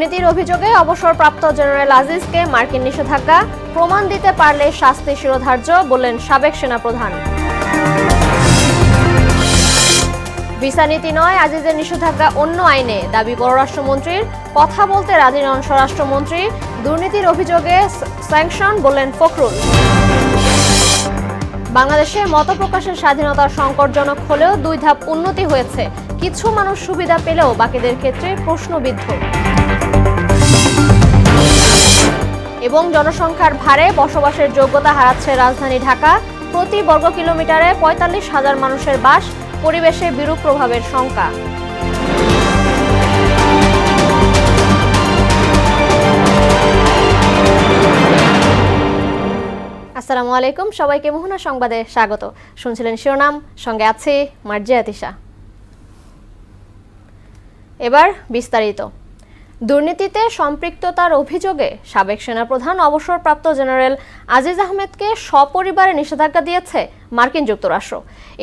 দুর্নীতির অভিযোগে অবসরপ্রাপ্ত জেনারেল আজিজকে মার্কিন নিষেধাজ্ঞা, প্রমাণ দিতে পারলে শাস্তি শিরোধার্য বললেন সাবেক সেনাপ্রধান। ভিসা নীতি নয়, আজিজের নিষেধাজ্ঞা অন্য আইনে, দাবি পররাষ্ট্রমন্ত্রীর। কথা বলতে রাজি নন স্বরাষ্ট্রমন্ত্রী। দুর্নীতির অভিযোগে স্যাংশন বললেন ফখরুল। বাংলাদেশে মত প্রকাশের স্বাধীনতার সংকটজনক হলেও 2 ধাপ উন্নতি হয়েছে। কিছু মানুষ সুবিধা পেলেও বাকিদের ক্ষেত্রে প্রশ্নবিদ্ধ। এবং জনসংখ্যার ভারে বসবাসের যোগ্যতা হারাচ্ছে রাজধানী ঢাকা। প্রতি বর্গ কিলোমিটারে 45,000 মানুষের বাস, পরিবেশে বিরূপ প্রভাবের শঙ্কা। আসসালামু আলাইকুম, সবাইকে মোহনা সংবাদে স্বাগত। শুনছিলেন শিরোনাম, সঙ্গে আছে মার্জিয়া তিশা। এবার বিস্তারিত। দুর্নীতিতে সম্পৃক্ততার অভিযোগে সাবেক সেনাপ্রধান অবসরপ্রাপ্ত জেনারেল আজিজ আহমেদকে সপরিবারে নিষেধাজ্ঞা দিয়েছে মার্কিন যুক্তরাষ্ট্র।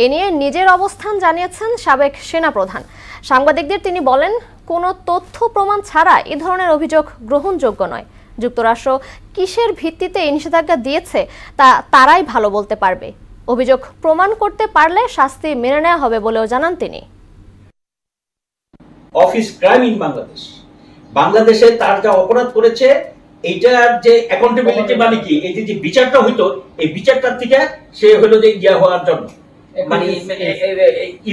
এ নিয়ে নিজের অবস্থান জানিয়েছেন সাবেক সেনাপ্রধান। সাংবাদিকদের তিনি বলেন, কোনো তথ্য প্রমাণ ছাড়া এ ধরনের অভিযোগ গ্রহণযোগ্য নয়। যুক্তরাষ্ট্র কিসের ভিত্তিতে এই নিষেধাজ্ঞা দিয়েছে তা তারাই ভালো বলতে পারবে। অভিযোগ প্রমাণ করতে পারলে শাস্তি মেনে নেওয়া হবে বলেও জানান তিনি। অফিস ক্রাইম ইন বাংলাদেশে তার যা অপরাধ করেছে, এইটার যে অ্যাকাউন্টেবিলিটি মানে কি, এই যে বিচারটা হইতো, এই বিচারটার থেকে সে হলো যে ইয়া হওয়ার জন্য, মানে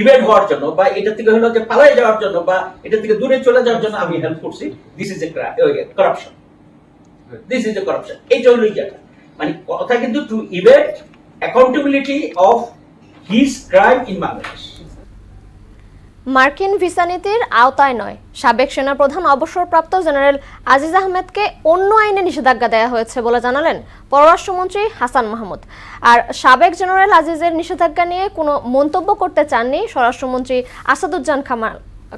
ইভেন্ট হওয়ার জন্য, বা এটা থেকে হলো যে পালাই যাওয়ার জন্য, বা এটা থেকে দূরে চলে যাওয়ার জন্য আমি হেল্প করছি। This is a corruption, this is a corruption. এইটা হলো ইয়াটা, মানে কথা কিন্তু to event accountability of his crime in Bangladesh. মার্কিন ভিসা নীতির আওতায় নয়, সাবেক সেনাপ্রধান অবসরপ্রাপ্ত জেনারেল আজিজ আহমেদকে অন্য আইনে নিষেধাজ্ঞা দেওয়া হয়েছে বলে জানালেন পররাষ্ট্রমন্ত্রী হাসান মাহমুদ। আর সাবেক জেনারেল আজিজের নিষেধাজ্ঞা নিয়ে কোনো মন্তব্য করতে চাননি স্বরাষ্ট্রমন্ত্রী আসাদুজ্জামান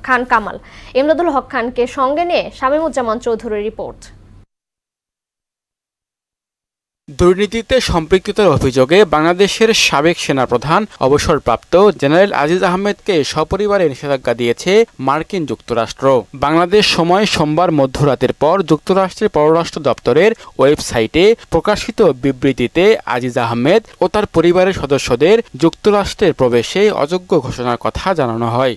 খান কামাল। ইমদাদুল হক খানকে সঙ্গে নিয়ে শামীমুজ্জামান চৌধুরীর রিপোর্ট। দুর্নীতিতে সম্পৃক্ততার অভিযোগে বাংলাদেশের সাবেক সেনাপ্রধান অবসরপ্রাপ্ত জেনারেল আজিজ আহমেদকে সপরিবারে নিষেধাজ্ঞা দিয়েছে মার্কিন যুক্তরাষ্ট্র। বাংলাদেশ সময় সোমবার মধ্যরাতের পর যুক্তরাষ্ট্রের পররাষ্ট্র দপ্তরের ওয়েবসাইটে প্রকাশিত বিবৃতিতে আজিজ আহমেদ ও তার পরিবারের সদস্যদের যুক্তরাষ্ট্রের প্রবেশে অযোগ্য ঘোষণার কথা জানানো হয়।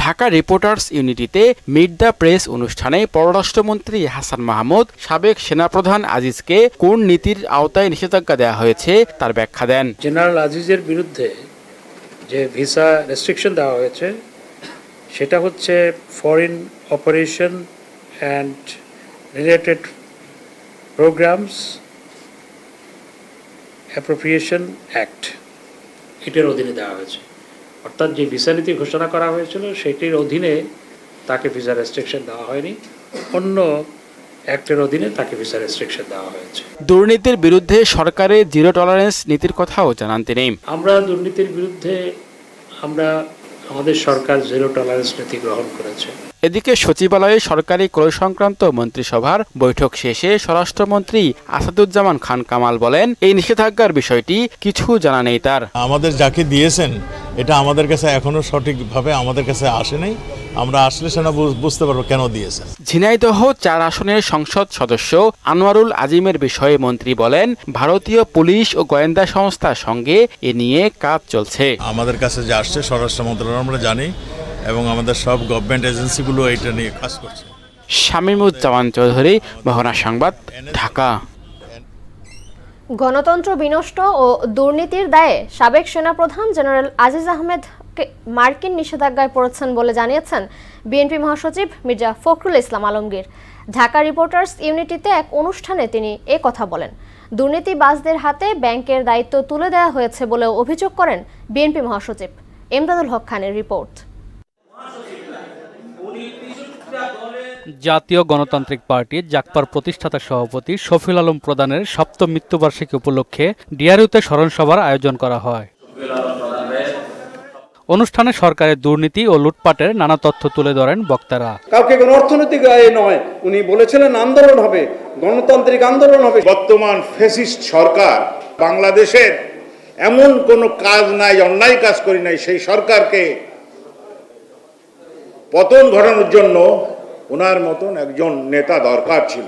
ঢাকা রিপোর্টার্স ইউনিটিতে মিট দ্য প্রেস অনুষ্ঠানে পররাষ্ট্রমন্ত্রী হাসান মাহমুদ সাবেক সেনাপ্রধান আজিজকে কোন নীতির আওতায় নিষেধাজ্ঞা দেওয়া হয়েছে তার ব্যাখ্যা দেন। জেনারেল আজিজের বিরুদ্ধে যে ভিসা রেস্ট্রিকশন দেওয়া হয়েছে সেটা হচ্ছে foreign operation and related programs appropriation act, এটার অধীনে দেওয়া হয়েছে। অর্থাৎ যে ভিসা নীতি ঘোষণা করা হয়েছিল সেটির অধীনে তাকে ভিসা রেস্ট্রিকশন দেওয়া হয়নি, অন্য অ্যাক্টের অধীনে তাকে ভিসা রেস্ট্রিকশন দেওয়া হয়েছে। দুর্নীতির বিরুদ্ধে সরকারের জিরো টলারেন্স নীতির কথাও জানান তিনি। আমরা দুর্নীতির বিরুদ্ধে আমাদের সরকার জিরো টলারেন্স নীতি গ্রহণ করেছে। এদিকে সচিবালয়ে সরকারি ক্রয় সংক্রান্ত মন্ত্রিসভার বৈঠক শেষে স্বরাষ্ট্রমন্ত্রী আসাদুজ্জামান খান কামাল বলেন, এই নিষেধাজ্ঞার বিষয়টি কিছু জানা নেই তার। আমাদের যাকে দিয়েছেন এটা আমাদের কাছে এখনো সঠিকভাবে আমাদের কাছে আসে নাই, আমরা আসলে সেটা বুঝতে পারবো কেন দিয়েছেন। ঝিনাইদহ 4 আসনের সংসদ সদস্য আনোয়ারুল আজিমের বিষয়ে মন্ত্রী বলেন, ভারতীয় পুলিশ ও গোয়েন্দা সংস্থার সঙ্গে এ নিয়ে কাজ চলছে। আমাদের কাছে যে আসছে স্বরাষ্ট্র মন্ত্রণালয় আমরা জানি এবং আমাদের সব গভর্নমেন্ট এজেন্সিগুলো এটা নিয়ে কাজ করছে। শামীমুজ্জামান চৌধুরী, মোহনা সংবাদ, ঢাকা। গণতন্ত্র বিনষ্ট ও দুর্নীতির দায়ে সাবেক সেনাপ্রধান জেনারেল আজিজ আহমেদ মার্কিন নিষেধাজ্ঞায় পড়েছেন বলে জানিয়েছেন বিএনপি মহাসচিব মির্জা ফখরুল ইসলাম আলমগীর। ঢাকা রিপোর্টার্স ইউনিটিতে এক অনুষ্ঠানে তিনি এ কথা বলেন। দুর্নীতিবাজদের হাতে ব্যাংকের দায়িত্ব তুলে দেওয়া হয়েছে বলেও অভিযোগ করেন বিএনপি মহাসচিব। ইমদাদুল হক খানের রিপোর্ট। জাতীয় গণতান্ত্রিক পার্টি জাকপার প্রতিষ্ঠাতা সভাপতি শফিউল আলম প্রধানের 7ম মৃত্যুবার্ষিকী উপলক্ষে ডিআরইউতে স্মরণসভার আয়োজন করা হয়। অনুষ্ঠানে সরকারের দুর্নীতি ও লুটপাটের নানা তথ্য তুলে ধরেন বক্তারা। কাউকে কোনো অর্থনৈতিক নয়, উনি বলেছিলেন আন্দোলন হবে, গণতান্ত্রিক আন্দোলন হবে। বর্তমান ফ্যাসিস্ট সরকার বাংলাদেশের এমন কোনো কাজ নাই, অন্যায় কাজ করি নাই, সেই সরকারকে পতন ঘটানোর জন্য ওনার মতন একজন নেতা দরকার ছিল।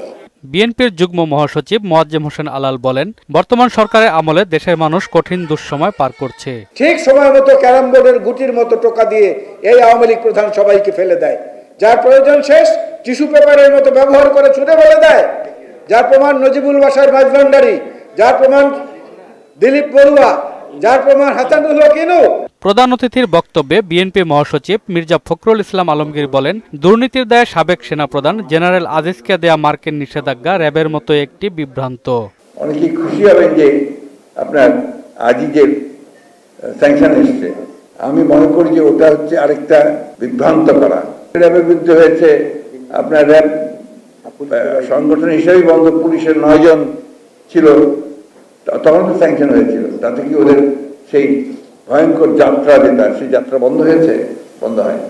বিএনপির যুগ্ম মহাসচিব মোয়াজ্জেম হোসেন আলাল বলেন, বর্তমান সরকারের আমলে দেশের মানুষ কঠিন দুঃসময় পার করছে। ঠিক সময় মতো ক্যারাম বোর্ডের গুটির মতো টোকা দিয়ে এই আওয়ামী লীগ প্রধান সবাইকে ফেলে দেয়। যার প্রয়োজন শেষ টিস্যু পেপারের মতো ব্যবহার করে ছুঁড়ে ফেলে দেয়। যার প্রমাণ নজিবুল বাসার মাঝভান্ডারি, যার প্রমাণ দিলীপ বড়ুয়া, যার প্রমাণ হাসানুল হক ইনু। প্রধান অতিথির বক্তব্যে বিএনপি মহাসচিব মির্জা ফখরুল ইসলাম আলমগীর বলেন, দুর্নীতির দায়ে সাবেক সেনাপ্রধান জেনারেল আজিজকে দেয়া মার্কিন নিষেধাজ্ঞা র্যাবের মতো একটি বিভ্রান্ত। অনেকেই খুশি হবেন যে আপনার আজিজের স্যাংশন এসছে। আমি মনে করি যে ওটা হচ্ছে আরেকটা বিভ্রান্ত করা। র্যাবের বিরুদ্ধে হয়েছে আপনার র্যাব সংগঠন হিসেবেই বন্ধ, পুলিশের 9 জন ছিল, তখন তো স্যাংশন হয়েছিল। তাতে কি ওদের সেই ভয়ঙ্কর যাত্রা যেটা, সেই যাত্রা বন্ধ হয়েছে? বন্ধ হয়নি।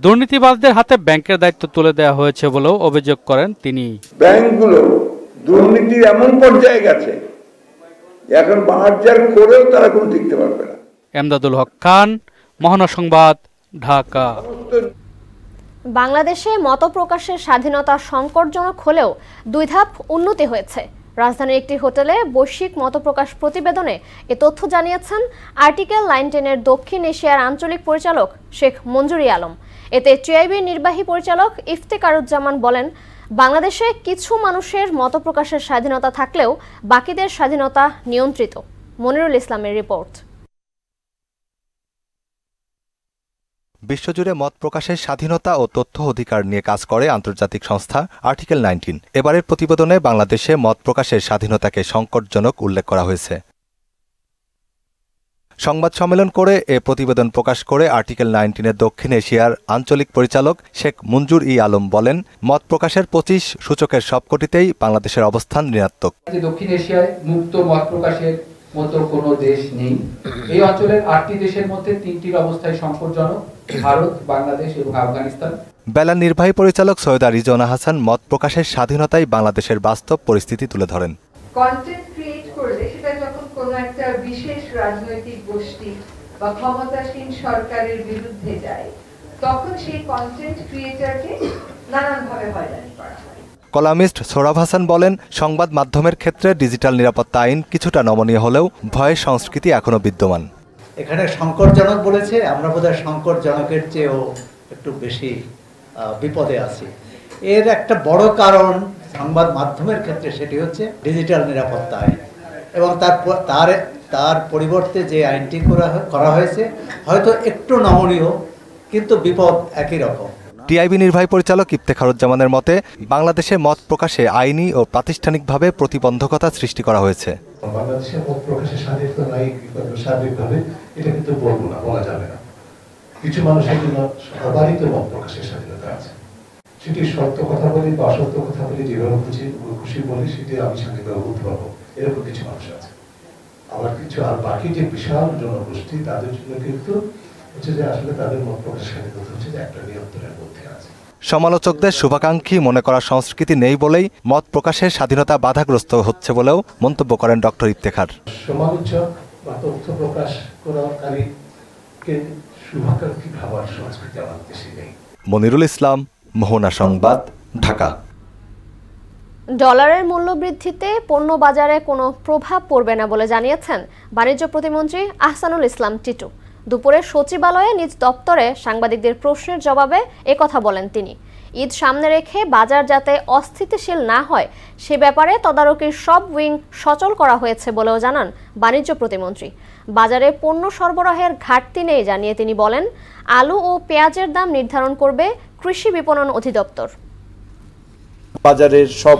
দুর্নীতিবাজদের হাতে ব্যাংকের দায়িত্ব তুলে দেওয়া হয়েছে বলেও অভিযোগ করেন তিনি। ব্যাংকগুলো দুর্নীতির এমন পর্যায়ে গেছে এখন বাহার করেও তারা কোনো টিকতে পারবে না। এমদাদুল হক খান, মহানা সংবাদ, ঢাকা। বাংলাদেশে মত প্রকাশের স্বাধীনতা সংকটজনক হলেও 2 ধাপ উন্নতি হয়েছে। রাজধানীর একটি হোটেলে বৈশ্বিক মতপ্রকাশ প্রতিবেদনে এ তথ্য জানিয়েছেন আর্টিকেল 19-এর দক্ষিণ এশিয়ার আঞ্চলিক পরিচালক শেখ মঞ্জুরি আলম। এতে টিআইবির নির্বাহী পরিচালক ইফতেখারুজ্জামান বলেন, বাংলাদেশে কিছু মানুষের মতপ্রকাশের স্বাধীনতা থাকলেও বাকিদের স্বাধীনতা নিয়ন্ত্রিত। মনিরুল ইসলামের রিপোর্ট। বিশ্বজুড়ে মত প্রকাশের স্বাধীনতা ও তথ্য অধিকার নিয়ে কাজ করে আন্তর্জাতিক সংস্থা আর্টিকেল 19। এবারের প্রতিবেদনে বাংলাদেশে মত প্রকাশের স্বাধীনতাকে সংকটজনক উল্লেখ করা হয়েছে। সংবাদ সম্মেলন করে এ প্রতিবেদন প্রকাশ করে আর্টিকেল 19-এর দক্ষিণ এশিয়ার আঞ্চলিক পরিচালক শেখ মঞ্জুর ই আলম বলেন, মত প্রকাশের 25 সূচকের সবকটিতেই বাংলাদেশের অবস্থান ঋণাত্মক। দক্ষিণ এশিয়ায় মুক্ত মত প্রকাশের মতো কোনো দেশ নেই। এই অঞ্চলের 8টি দেশের মধ্যে 3টির অবস্থায় সংকটজনক: ভারত, বাংলাদেশ এবং আফগানিস্তান। বেলার নির্বাহী পরিচালক সৈয়দা রিজওয়ানা হাসান মত প্রকাশের স্বাধীনতাই বাংলাদেশের বাস্তব পরিস্থিতি তুলে ধরেন। কন্টেন্ট ক্রিয়েট করলে সেটা যখন কোনো একটা বিশেষ রাজনৈতিক গোষ্ঠী বা ক্ষমতাসীন সরকারের বিরুদ্ধে যায়, তখন সেই কন্টেন্ট ক্রিয়েটরকে নানানভাবে হয়রানি করা হয়। কলামিস্ট সোহরাব হাসান বলেন, সংবাদ মাধ্যমের ক্ষেত্রে ডিজিটাল নিরাপত্তা আইন কিছুটা নমনীয় হলেও ভয়ের সংস্কৃতি এখনো বিদ্যমান। এখানে সংকটজনক বলেছে, আমরা বোধহয় সংকটজনকের চেয়েও একটু বেশি বিপদে আছি। এর একটা বড় কারণ সংবাদ মাধ্যমের ক্ষেত্রে, সেটি হচ্ছে ডিজিটাল নিরাপত্তা আইন, এবং তার পরিবর্তে যে আইনটি করা হয়েছে হয়তো একটু নমনীয়, কিন্তু বিপদ একই রকম। টিআইবি নির্বাহী পরিচালক ইফতেখারুজ্জামানের মতে, বাংলাদেশে মত প্রকাশে আইনি ও প্রাতিষ্ঠানিকভাবে প্রতিবন্ধকতা সৃষ্টি করা হয়েছে। বাংলাদেশের মত প্রকাশের স্বাধীনতা নাই সার্বিকভাবে, এটা কিন্তু বলবো না, বলা যাবে না। কিছু মানুষের জন্য সবারই তো মত প্রকাশের স্বাধীনতা আছে, সেটি সত্য কথা বলি বা অসত্য কথা বলি, যেভাবে খুশি বলি সেটি আমি স্বাধীনভাবে বলতে পারবো, এরকম কিছু মানুষ আছে। আবার কিছু আর বাকি যে বিশাল জনগোষ্ঠী, তাদের জন্য কিন্তু হচ্ছে যে আসলে তাদের মত প্রকাশের স্বাধীনতা হচ্ছে যে একটা নিয়ন্ত্রণের মধ্যে আছে। সমালোচকদের শুভাকাঙ্ক্ষী মনে করার সংস্কৃতি নেই বলেই মত প্রকাশের স্বাধীনতা বাধাগ্রস্ত হচ্ছে বলেও মন্তব্য করেন ডক্টর ইফতেখার। সমালোচক বা তথ্য প্রকাশ করাকারীকে শুভাকাঙ্ক্ষী ভাবার সংস্কৃতি আমাদের দেশে নেই। মনিরুল ইসলাম, মোহনা সংবাদ, ঢাকা। ডলারের মূল্য বৃদ্ধিতে পণ্য বাজারে কোনো প্রভাব পড়বে না বলে জানিয়েছেন বাণিজ্য প্রতিমন্ত্রী আহসানুল ইসলাম টিটু। দুপুরে সচিবালয়ে নিজ দপ্তরে সাংবাদিকদের প্রশ্নের জবাবে একথা বলেন তিনি। ঈদ সামনে রেখে বাজার যাতে অস্থিতিশীল না হয় সে ব্যাপারে তদারকির সব উইং সচল করা হয়েছে বলেও জানান বাণিজ্য প্রতিমন্ত্রী। বাজারে পণ্য সরবরাহের ঘাটতি নেই জানিয়ে তিনি বলেন, আলু ও পেঁয়াজের দাম নির্ধারণ করবে কৃষি বিপণন অধিদপ্তর। বাজারের সব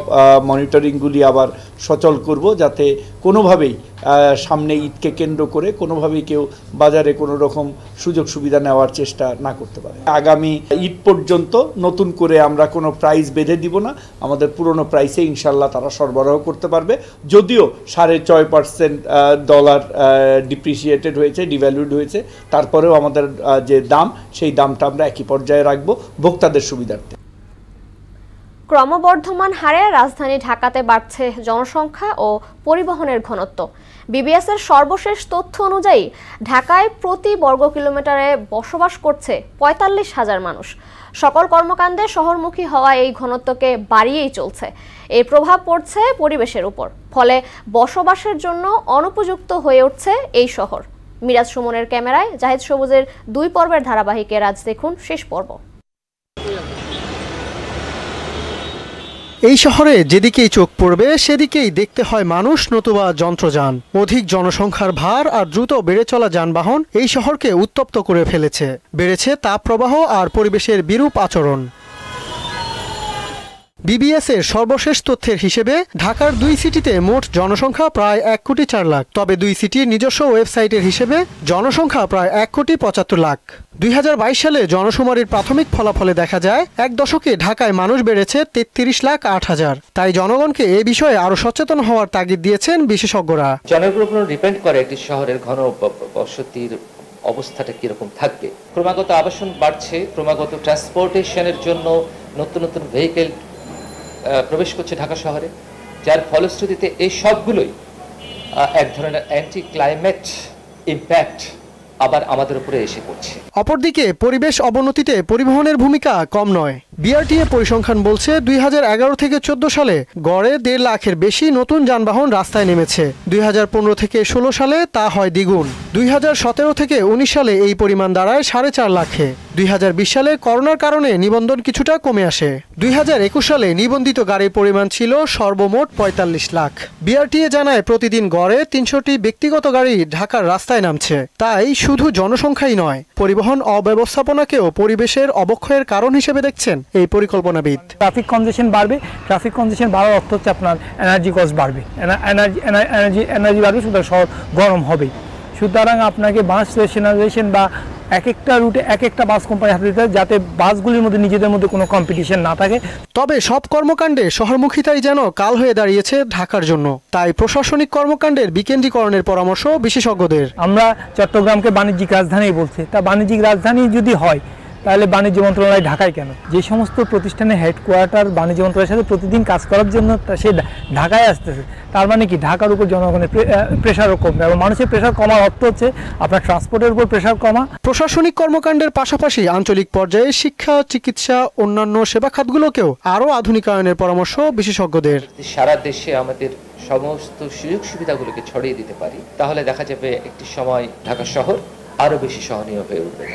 মনিটরিংগুলি আবার সচল করব, যাতে কোনোভাবেই সামনে ঈদকে কেন্দ্র করে কোনোভাবেই কেউ বাজারে কোনো রকম সুযোগ সুবিধা নেওয়ার চেষ্টা না করতে পারে। আগামী ঈদ পর্যন্ত নতুন করে আমরা কোনো প্রাইস বেঁধে দিব না, আমাদের পুরনো প্রাইসে ইনশাল্লাহ তারা সরবরাহ করতে পারবে। যদিও 6.5% ডলার ডিপ্রিসিয়েটেড হয়েছে, ডিভ্যালুড হয়েছে, তারপরেও আমাদের যে দাম, সেই দামটা আমরা একই পর্যায়ে রাখবো ভোক্তাদের সুবিধার্থে। ক্রমবর্ধমান হারে রাজধানী ঢাকাতে বাড়ছে জনসংখ্যা ও পরিবহনের ঘনত্ব। বিবিএসের সর্বশেষ তথ্য অনুযায়ী ঢাকায় প্রতি বর্গ কিলোমিটারে বসবাস করছে ৪৫,০০০ মানুষ। সকল কর্মকাণ্ডে শহরমুখী হওয়া এই ঘনত্বকে বাড়িয়েই চলছে। এর প্রভাব পড়ছে পরিবেশের উপর, ফলে বসবাসের জন্য অনুপযুক্ত হয়ে উঠছে এই শহর। মিরাজ সুমনের ক্যামেরায় জাহিদ সবুজের ২ পর্বের ধারাবাহিকের আজ দেখুন শেষ পর্ব। এই শহরে যেদিকেই চোখ পড়বে সেদিকেই দেখতে হয় মানুষ নতুবা যন্ত্রযান। অধিক জনসংখ্যার ভার আর দ্রুত বেড়ে চলা যানবাহন এই শহরকে উত্তপ্ত করে ফেলেছে। বেড়েছে তাপপ্রবাহ আর পরিবেশের বিরূপ আচরণ। বিবিএসের সর্বশেষ তথ্যের হিসেবে ঢাকার ২ সিটিতে মোট জনসংখ্যা প্রায় ১,৪,০০,০০০। তবে ২ সিটির নিজস্ব ওয়েবসাইটের হিসেবে জনসংখ্যা প্রায় ১,৭৫,০০,০০০। ২০২২ সালে জনশুমারির প্রাথমিক ফলাফলে দেখা যায় ১ দশকে ঢাকায় মানুষ বেড়েছে ৩৩,০৮,০০০। তাই জনগণকে এ বিষয়ে আরো সচেতন হওয়ার তাগিদ দিয়েছেন বিশেষজ্ঞরা। জনগণের উপর ডিপেন্ড করে একটি শহরের ঘন বসতির অবস্থাটা কিরকম থাকবে। ক্রমাগত আবাসন বাড়ছে, ক্রমাগত ট্রান্সপোর্টেশনের জন্য নতুন নতুন ভেহিকেল প্রবেশ করছে ঢাকা শহরে, যার ফলশ্রুতিতে এই সবগুলোই এক ধরনের অ্যান্টি ক্লাইমেট ইম্প্যাক্ট আবার আমাদের উপরে এসে পড়ছে। অপরদিকে পরিবেশ অবনতিতে পরিবহনের ভূমিকা কম নয়। বিআরটিএ পরিসংখ্যান বলছে ২০১১ থেকে ১৪ সালে গড়ে ১.৫ লাখের বেশি নতুন যানবাহন রাস্তায় নেমেছে। ২০১৫ থেকে ১৬ সালে তা হয় দ্বিগুণ। ২০১৭ থেকে ১৯ সালে এই পরিমাণ দাঁড়ায় ৪.৫ লাখে। ২০২০ সালে করোনার কারণে নিবন্ধন কিছুটা কমে আসে। ২০২১ সালে নিবন্ধিত গাড়ির পরিমাণ ছিল সর্বমোট ৪৫ লাখ। বিআরটিএ জানায় প্রতিদিন গড়ে ৩০০টি ব্যক্তিগত গাড়ি ঢাকার রাস্তায় নামছে। তাই শুধু জনসংখ্যাই নয়, পরিবহন অব্যবস্থাপনাকেও পরিবেশের অবক্ষয়ের কারণ হিসেবে দেখছেন এই পরিকল্পনাবিদ। ট্রাফিক কনজেশন বাড়বে, ট্রাফিক কনজেশন বাড়ার অর্থ হচ্ছে আপনার এনার্জি কস্ট বাড়বে, এনার্জি বাড়বে, সুতরাং শহর গরম হবে। সুতরাং আপনাকে বাস রেশনালাইজেশন বা এক একটা রুটে এক একটা বাস কোম্পানি হাতে দিতে, যাতে বাসগুলির মধ্যে নিজেদের মধ্যে কোনো কম্পিটিশন না থাকে। তবে সব কর্মকাণ্ডে শহরমুখিতাই যেন কাল হয়ে দাঁড়িয়েছে ঢাকার জন্য। তাই প্রশাসনিক কর্মকাণ্ডের বিকেন্দ্রীকরণের পরামর্শ বিশেষজ্ঞদের। আমরা চট্টগ্রামকে বাণিজ্যিক রাজধানী বলছি, তা বাণিজ্যিক রাজধানী যদি হয় তাহলে বাণিজ্য মন্ত্রণালয় ঢাকায় কেন? যে সমস্ত প্রতিষ্ঠানের হেডকোয়ার্টার বাণিজ্য মন্ত্রণালয়ের সাথে প্রতিদিন কাজ করার জন্য সে ঢাকায় আসতেছে, তার মানে কি ঢাকার উপর জনগণের প্রেশারও কমবে, এবং মানুষের প্রেশার কমার অর্থ হচ্ছে আপনার ট্রান্সপোর্টের উপর প্রেশার কমা। প্রশাসনিক কর্মকাণ্ডের পাশাপাশি আঞ্চলিক পর্যায়ে শিক্ষা, চিকিৎসা, অন্যান্য সেবা খাতগুলোকেও আরও আধুনিকায়নের পরামর্শ বিশেষজ্ঞদের। সারা দেশে আমাদের সমস্ত সুযোগ সুবিধাগুলোকে ছড়িয়ে দিতে পারি, তাহলে দেখা যাবে একটি সময় ঢাকা শহর আরও বেশি সহনীয় হয়ে উঠবে।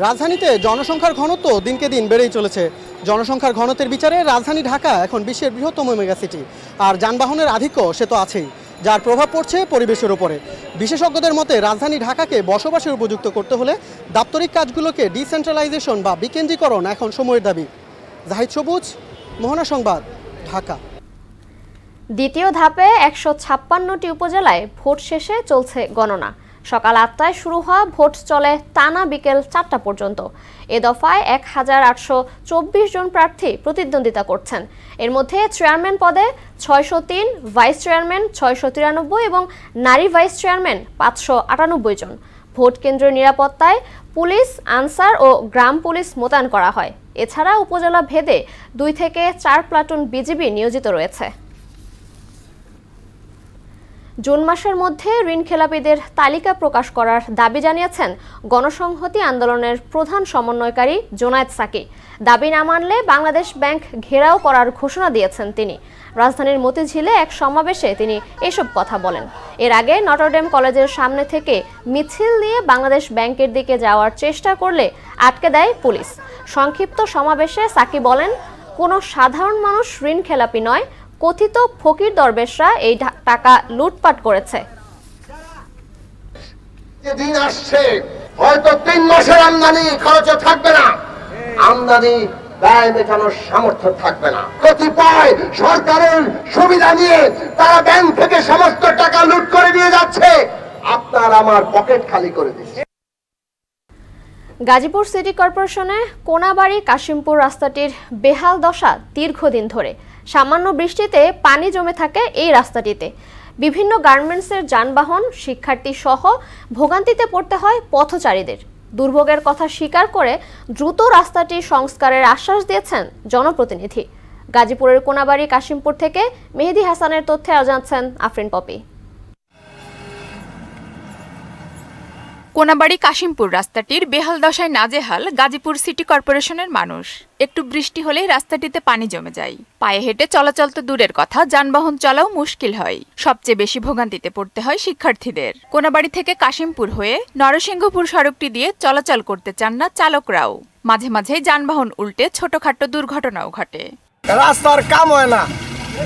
রাজধানীতে জনসংখ্যার ঘনত্ব দিনকে দিন বেড়েই চলেছে। জনসংখ্যার ঘনত্বের বিচারে রাজধানী ঢাকা এখন বিশ্বের বৃহত্তম মেগাসিটি, আর যানবাহনের আধিক্য সে তো আছেই, যার প্রভাব পড়ছে পরিবেশের উপরে। বিশেষজ্ঞদের মতে রাজধানী ঢাকাকে বসবাসের উপযুক্ত করতে হলে দাপ্তরিক কাজগুলোকে ডিসেন্ট্রালাইজেশন বা বিকেন্দ্রীকরণ এখন সময়ের দাবি। জাহিদ সবুজ, মোহনা সংবাদ, ঢাকা। দ্বিতীয় ধাপে ১৫৬টি উপজেলায় ভোট শেষে চলছে গণনা। সকাল ৮টায় শুরু হওয়া ভোট চলে টানা বিকেল ৪টা পর্যন্ত। এ দফায় ১,৮২৪ জন প্রার্থী প্রতিদ্বন্দ্বিতা করছেন। এর মধ্যে চেয়ারম্যান পদে ৬০৩, ভাইস চেয়ারম্যান ৬৯৩ এবং নারী ভাইস চেয়ারম্যান ৫৯৮ জন। ভোট কেন্দ্রের নিরাপত্তায় পুলিশ, আনসার ও গ্রাম পুলিশ মোতায়েন করা হয়। এছাড়া উপজেলা ভেদে ২ থেকে ৪ প্লাটুন বিজিবি নিয়োজিত রয়েছে। জুন মাসের মধ্যে ঋণখেলাপিদের তালিকা প্রকাশ করার দাবি জানিয়েছেন গণসংহতি আন্দোলনের প্রধান সমন্বয়কারী জোনায়েদ সাকি। দাবি না মানলে বাংলাদেশ ব্যাংক ঘেরাও করার ঘোষণা দিয়েছেন তিনি। রাজধানীর মতিঝিলে এক সমাবেশে তিনি এসব কথা বলেন। এর আগে নটরডেম কলেজের সামনে থেকে মিছিল দিয়ে বাংলাদেশ ব্যাংকের দিকে যাওয়ার চেষ্টা করলে আটকে দেয় পুলিশ। সংক্ষিপ্ত সমাবেশে সাকি বলেন, কোনো সাধারণ মানুষ ঋণখেলাপি নয়, কথিত ফকির দরবেশরা এই টাকা লুটপাট করেছে। দিন আসছে হয়তো ৩ মাসের আমদানি খরচ থাকবে না, আমদানি ব্যয় মেটানোর সামর্থ্য থাকবে না। কতিপয় সরকারের সুবিধা নিয়ে তারা ব্যাংক থেকে সমস্ত টাকা লুট করে নিয়ে যাচ্ছে, আপনার আমার পকেট খালি করে দিচ্ছে। গাজীপুর সিটি কর্পোরেশনে কোনাবাড়ি কাশিমপুর রাস্তাটির বেহাল দশা দীর্ঘদিন ধরে। সামান্য বৃষ্টিতে পানি জমে থাকে এই রাস্তাটিতে। বিভিন্ন গার্মেন্টসের যানবাহন, শিক্ষার্থী সহ ভোগান্তিতে পড়তে হয় পথচারীদের। দুর্ভোগের কথা স্বীকার করে দ্রুত রাস্তাটি সংস্কারের আশ্বাস দিয়েছেন জনপ্রতিনিধি। গাজীপুরের কোনাবাড়ি কাশিমপুর থেকে মেহেদী হাসানের তথ্যে জানাচ্ছেন আফরিন পপি। কোনাবাড়ি কাশিমপুর রাস্তাটির বেহাল দশায় নাজেহাল গাজীপুর সিটি কর্পোরেশনের মানুষ। একটু বৃষ্টি হলেই রাস্তাটিতে পানি জমে যায়। পায়ে হেঁটে চলাচল তো দূরের কথা, যানবাহন চলাও মুশকিল হয়। সবচেয়ে বেশি ভোগান্তিতে পড়তে হয় শিক্ষার্থীদের। কোনাবাড়ি থেকে কাশিমপুর হয়ে নরসিংহপুর সড়কটি দিয়ে চলাচল করতে চান না চালকরাও। মাঝে মাঝেই যানবাহন উল্টে ছোটখাটো দুর্ঘটনাও ঘটে। রাস্তার কাম হয় না,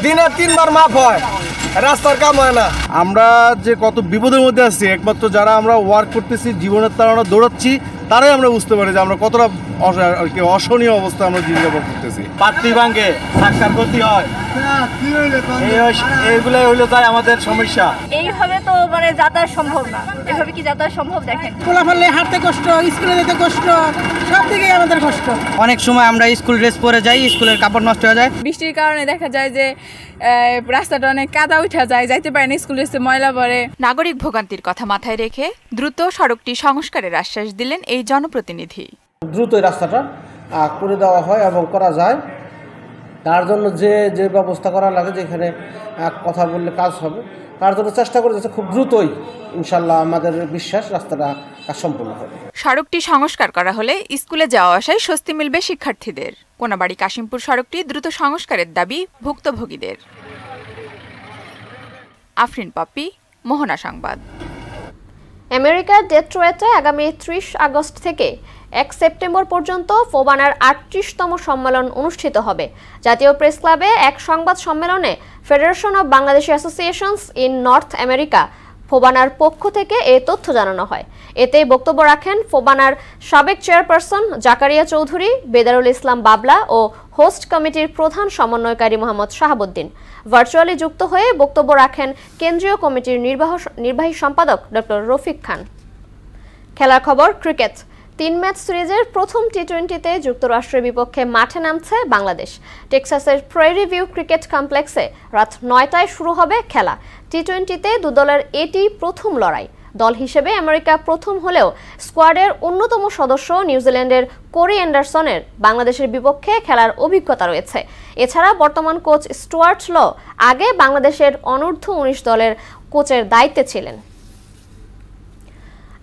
দিনে 3 বার মাপ হয়, রাস্তার কাম হয় না। আমরা যে কত বিপদের মধ্যে আছি, একমাত্র যারা আমরা ওয়ার্ক করতেছি, জীবনের তারা দৌড়াচ্ছি, তারাই আমরা বুঝতে পারি যে আমরা কতটা অসহনীয় অবস্থা আমরা জীবনযাপন করতেছি। পাত্তি ভাঙ্গে, চাকার ক্ষতি হয়, এইগুলাই হইলো তাই আমাদের সমস্যা। এইভাবে তো মানে যাতায়াত সম্ভব না। এভাবে কি যাতায়াত সম্ভব? দেখেন পোলাপালে হাঁটতে কষ্ট, স্কুলে যেতে কষ্ট, সব দিকে আমাদের কষ্ট। অনেক সময় আমরা স্কুল ড্রেস পরে যাই, স্কুলের কাপড় নষ্ট হয়ে যায়। বৃষ্টির কারণে দেখা যায় যে রাস্তাটা অনেক কাদা উঠে যায়, যাইতে পারে না, স্কুলে এসে ময়লা পড়ে। নাগরিক ভোগান্তির কথা মাথায় রেখে দ্রুত সড়কটি সংস্কারের আশ্বাস দিলেন এই জনপ্রতিনিধি। দ্রুত এই রাস্তাটা করে দেওয়া হয় এবং করা যায়, তার জন্য যে ব্যবস্থা করা লাগে, যেখানে কথা বললে কাজ হবে, তার জন্য চেষ্টা করে যাচ্ছে খুব দ্রুতই ইনশাল্লাহ আমাদের বিশ্বাস রাস্তাটা কাজ সম্পূর্ণ হবে। সড়কটি সংস্কার করা হলে স্কুলে যাওয়া আসায় স্বস্তি মিলবে শিক্ষার্থীদের। কোনাবাড়ি কাশিমপুর সড়কটি দ্রুত সংস্কারের দাবি ভুক্তভোগীদের। আফরিন পপি, মোহনা সংবাদ। আমেরিকার ডেট্রয়েটে আগামী 30 আগস্ট থেকে 1 সেপ্টেম্বর পর্যন্ত ফোবানার 38তম সম্মেলন অনুষ্ঠিত হবে। জাতীয় প্রেস ক্লাবে এক সংবাদ সম্মেলনে federation of Bangladeshi associations in north America ফোবানার পক্ষ থেকে এই তথ্য জানানো হয়। এতে বক্তব্য রাখেন ফোবানার সাবেক চেয়ারপারসন জাকারিয়া চৌধুরী, বেদারুল ইসলাম বাবলা ও হোস্ট কমিটির প্রধান সমন্বয়কারী মোহাম্মদ শাহাবুদ্দিন। ভার্চুয়ালি যুক্ত হয়ে বক্তব্য রাখেন কেন্দ্রীয় কমিটির নির্বাহী সম্পাদক ডক্টর রফিক খান। খেলার খবর, ক্রিকেট। 3 ম্যাচ সিরিজের প্রথম টি-20তে যুক্তরাষ্ট্রের বিপক্ষে মাঠে নামছে বাংলাদেশ। টেক্সাসের প্রেরি ভিউ ক্রিকেট কমপ্লেক্সে রাত 9টায় শুরু হবে খেলা। টি-20তে দুদলের এটি প্রথম লড়াই। দল হিসেবে আমেরিকা প্রথম হলেও স্কোয়াডের অন্যতম সদস্য নিউজিল্যান্ডের কোরি অ্যান্ডারসনের বাংলাদেশের বিপক্ষে খেলার অভিজ্ঞতা রয়েছে। এছাড়া বর্তমান কোচ স্টুয়ার্ট ল আগে বাংলাদেশের অনূর্ধ্ব 19 দলের কোচের দায়িত্বে ছিলেন।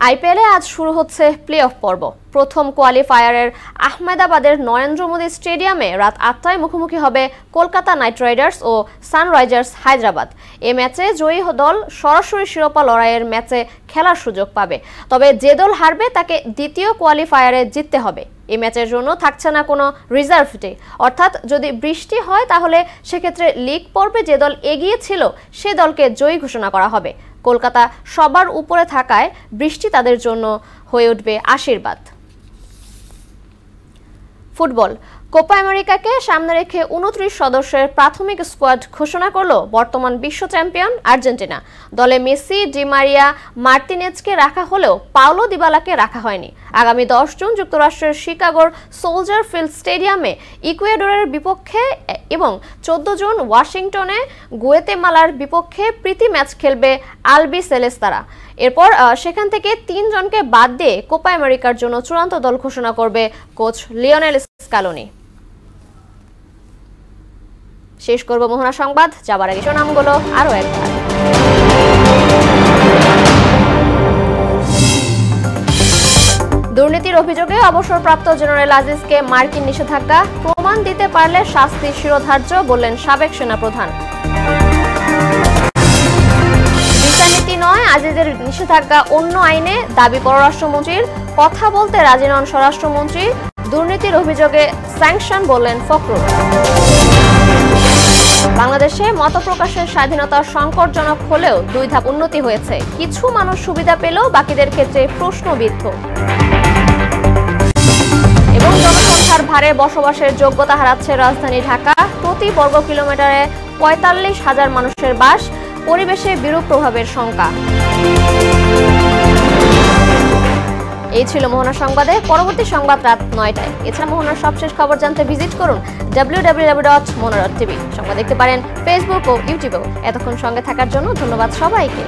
আইপিএলে আজ শুরু হচ্ছে প্লে অফ পর্ব। প্রথম কোয়ালিফায়ারের আহমেদাবাদের নরেন্দ্র মোদী স্টেডিয়ামে রাত 8টায় মুখোমুখি হবে কলকাতা নাইট রাইডার্স ও সানরাইজার্স হায়দ্রাবাদ। এ ম্যাচে জয়ী দল সরাসরি শিরোপা লড়াইয়ের ম্যাচে খেলার সুযোগ পাবে। তবে যে দল হারবে তাকে দ্বিতীয় কোয়ালিফায়ারে জিততে হবে। এই ম্যাচের জন্য থাকছে না কোনো রিজার্ভ ডে, অর্থাৎ যদি বৃষ্টি হয় তাহলে সেক্ষেত্রে লিগ পর্বে যে দল এগিয়ে ছিল সে দলকে জয়ী ঘোষণা করা হবে। কলকাতা সবার উপরে থাকায় বৃষ্টি তাদের জন্য হয়ে উঠবে আশীর্বাদ। ফুটবল। কোপা আমেরিকাকে সামনে রেখে 29 সদস্যের প্রাথমিক স্কোয়াড ঘোষণা করল বর্তমান বিশ্ব চ্যাম্পিয়ন আর্জেন্টিনা। দলে মেসি, ডি মারিয়া, মার্টিনেজকে রাখা হলেও পাওলো দিবালাকে রাখা হয়নি। আগামী 10 জুন যুক্তরাষ্ট্রের শিকাগোর সোলজার ফিল্ড স্টেডিয়ামে ইকুয়েডরের বিপক্ষে এবং 14 জুন ওয়াশিংটনে গুয়েতেমালার বিপক্ষে প্রীতি ম্যাচ খেলবে আলবি সেলেস্তারা। এরপর সেখান থেকে 3 জনকে বাদ দিয়ে কোপা আমেরিকার জন্য চূড়ান্ত দল ঘোষণা করবে কোচ লিওনেল স্ক্যালোনি। শেষ করব মোহনা সংবাদ, যাবার আগে নামগুলো আরো একবার। দুর্নীতির অভিযোগে অবসরপ্রাপ্ত জেনারেল আজিজকে মার্কিন নিষেধাজ্ঞা, প্রমাণ দিতে পারলে শাস্তি শিরোধার্য বললেন সাবেক সেনাপ্রধান। বিচারনীতি নয়, আজিজের নিষেধাজ্ঞা অন্য আইনে, দাবি পররাষ্ট্রমন্ত্রীর। কথা বলতে রাজি নন স্বরাষ্ট্রমন্ত্রী। দুর্নীতির অভিযোগে স্যাংশন বললেন ফখরুল। বাংলাদেশে মত প্রকাশের স্বাধীনতা সংকটজনক হলেও 2 ধাপ উন্নতি হয়েছে। কিছু মানুষ সুবিধা পেলেও বাকিদের ক্ষেত্রে প্রশ্নবিদ্ধ। এবং জনসংখ্যার ভারে বসবাসের যোগ্যতা হারাচ্ছে রাজধানী ঢাকা। প্রতি বর্গ কিলোমিটারে 45,000 মানুষের বাস, পরিবেশে বিরূপ প্রভাবের শঙ্কা। এই ছিল মোহনা সংবাদে। পরবর্তী সংবাদ রাত 9টায়। এছাড়া মোহনার সবশেষ খবর জানতে ভিজিট করুন www.mona.tv। সংবাদ দেখতে পারেন ফেসবুক ও ইউটিউবেও। এতক্ষণ সঙ্গে থাকার জন্য ধন্যবাদ সবাইকে।